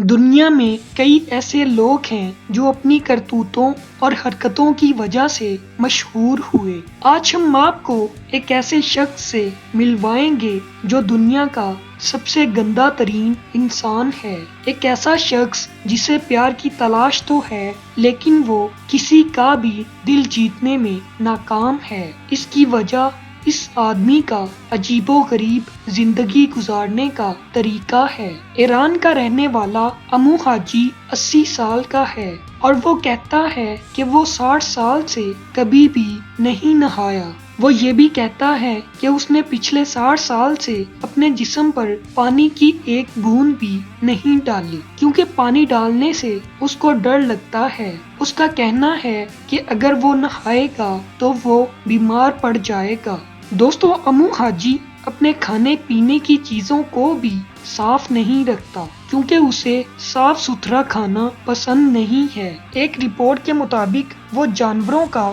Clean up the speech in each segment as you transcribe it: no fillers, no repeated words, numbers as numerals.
دنیا میں کئی ایسے لوگ ہیں جو اپنی کرتوتوں اور حرکتوں کی وجہ سے مشہور ہوئے۔ آج ہم آپ کو ایک ایسے شخص سے ملوائیں گے جو دنیا کا سب سے گندا ترین انسان ہے۔ ایک ایسا شخص جسے پیار کی تلاش تو ہے لیکن وہ کسی کا بھی دل جیتنے میں ناکام ہے۔ اس کی وجہ اس آدمی کا عجیب و غریب زندگی گزارنے کا طریقہ ہے۔ ایران کا رہنے والا امو حاجی 80 سال کا ہے اور وہ کہتا ہے کہ وہ 60 سال سے کبھی بھی نہیں نہایا۔ وہ یہ بھی کہتا ہے کہ اس نے پچھلے 60 سال سے اپنے جسم پر پانی کی ایک بوند بھی نہیں ڈالی کیونکہ پانی ڈالنے سے اس کو ڈر لگتا ہے۔ اس کا کہنا ہے کہ اگر وہ نہائے گا تو وہ بیمار پڑ جائے گا۔ دوستو، امو حاجی اپنے کھانے پینے کی چیزوں کو بھی صاف نہیں رکھتا کیونکہ اسے صاف ستھرا کھانا پسند نہیں ہے۔ ایک رپورٹ کے مطابق وہ جانوروں کا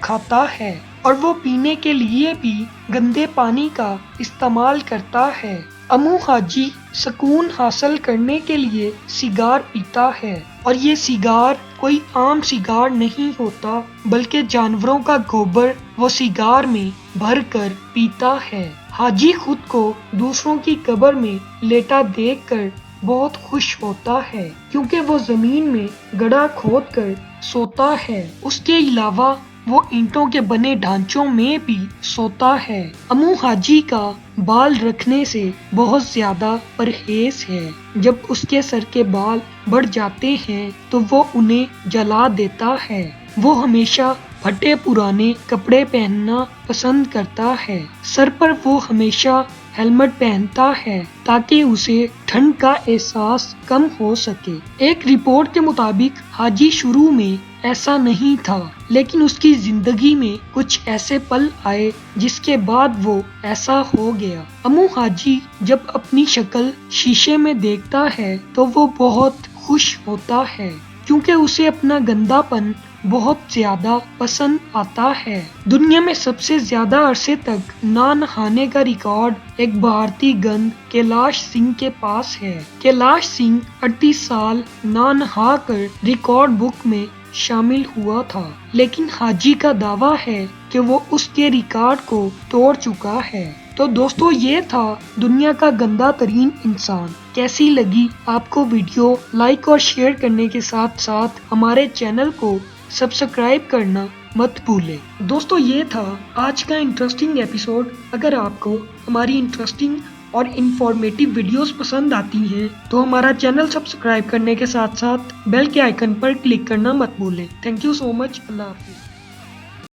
کھاتا ہے اور وہ پینے کے لیے بھی گندے پانی کا استعمال کرتا ہے۔ امو حاجی سکون حاصل کرنے کے لیے سگار پیتا ہے اور یہ سگار کوئی عام سگار نہیں ہوتا بلکہ جانوروں کا گوبر وہ سگار میں بھر کر پیتا ہے۔ حاجی خود کو دوسروں کی قبر میں لیٹا دیکھ کر بہت خوش ہوتا ہے کیونکہ وہ زمین میں گڑھا کھود کر سوتا ہے۔ اس کے علاوہ وہ اینٹوں کے بنے ڈھانچوں میں بھی سوتا ہے۔ امو حاجی کا بال رکھنے سے بہت زیادہ پرہیز ہے۔ جب اس کے سر کے بال بڑھ جاتے ہیں تو وہ انہیں جلا دیتا ہے۔ وہ ہمیشہ پھٹے پرانے کپڑے پہننا پسند کرتا ہے۔ سر پر وہ ہمیشہ ہیلمٹ پہنتا ہے تاکہ اسے ٹھنڈ کا احساس کم ہو سکے۔ ایک رپورٹ کے مطابق حاجی شروع میں ایسا نہیں تھا لیکن اس کی زندگی میں کچھ ایسے پل آئے جس کے بعد وہ ایسا ہو گیا۔ امو حاجی جب اپنی شکل شیشے میں دیکھتا ہے تو وہ بہت خوش ہوتا ہے کیونکہ اسے اپنا گندا پن بہت زیادہ پسند آتا ہے۔ دنیا میں سب سے زیادہ عرصے تک نہ نہانے کا ریکارڈ ایک بھارتی گند کیلاش سنگھ کے پاس ہے۔ کیلاش سنگھ 38 سال نہ نہا کر ریکارڈ بک میں شامل ہوا تھا لیکن حاجی کا دعویٰ ہے کہ وہ اس کے ریکارڈ کو توڑ چکا ہے۔ تو دوستو، یہ تھا دنیا کا گندا ترین انسان۔ کیسی لگی آپ کو ویڈیو؟ لائک اور شیئر کرنے کے ساتھ ساتھ ہمارے چینل کو سبسکرائب کرنا مت بھولیں۔ دوستو، یہ تھا آج کا انٹرسٹنگ ایپیسوڈ۔ اگر آپ کو ہماری انٹرسٹنگ اور انفارمیٹیو ویڈیوز پسند آتی ہیں تو ہمارا چینل سبسکرائب کرنے کے ساتھ ساتھ بیل کے آئیکن پر کلک کرنا مت بھولیں۔ تھینک یو سو مچ۔ اللہ حافظ۔